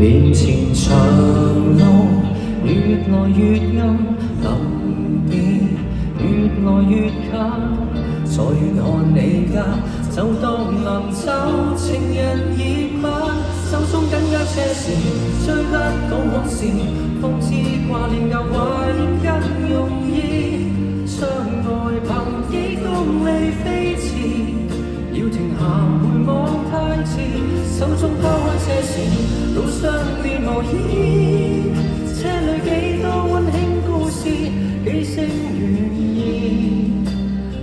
面前長路越來越暗，臨別越來越近，再遠看你家，就當臨走，情人熱吻，手中緊握車匙，追得到往事，方知掛念舊懷念更容易。相愛憑幾公里飛馳，要停下回望太遲，手中拋開車匙，路上別無意，車裏幾多溫馨故事，幾聲願意，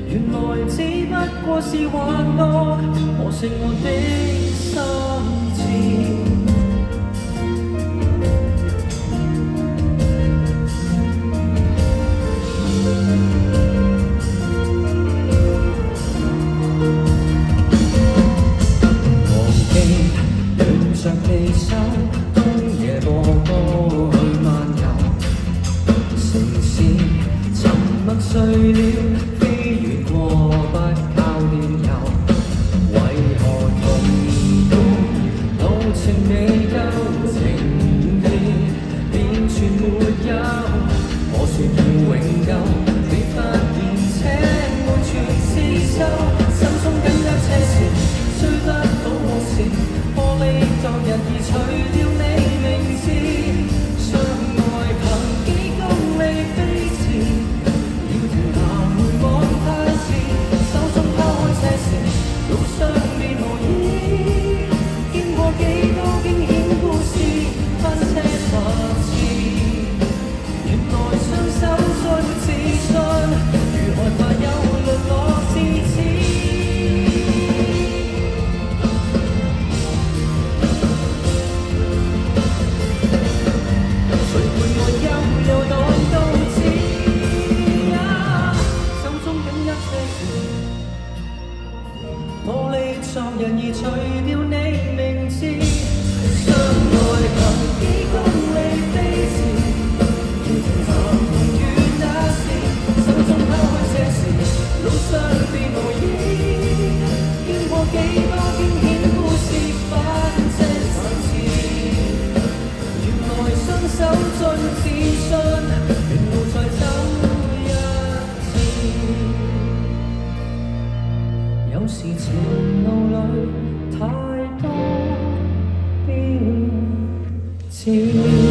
原來只不過是幻覺，磨蝕我的心智。着你手，冬夜播歌去漫遊，城市沉默睡了，飛越過不靠電郵，為何同渡路程未夠，情意便全沒有，我說要永久，你發現這完全是秀，手中緊握車匙，追得到往事，玻璃昨日已除掉你名字，相愛憑幾公里飛馳，要停下回望太遲，手中拋開車匙，路上別無意，見過幾多驚險故事，翻車10次，原來雙手再沒自信，如害怕有淪落至此。玻璃昨日已除掉你名字，相愛憑幾公里飛馳，要停下同於那時，手中拋開車匙，路上別無意，見過幾多驚險故事，翻車10次，原來雙手再沒自信，沿路再走一次。有時情路裏太多變遷。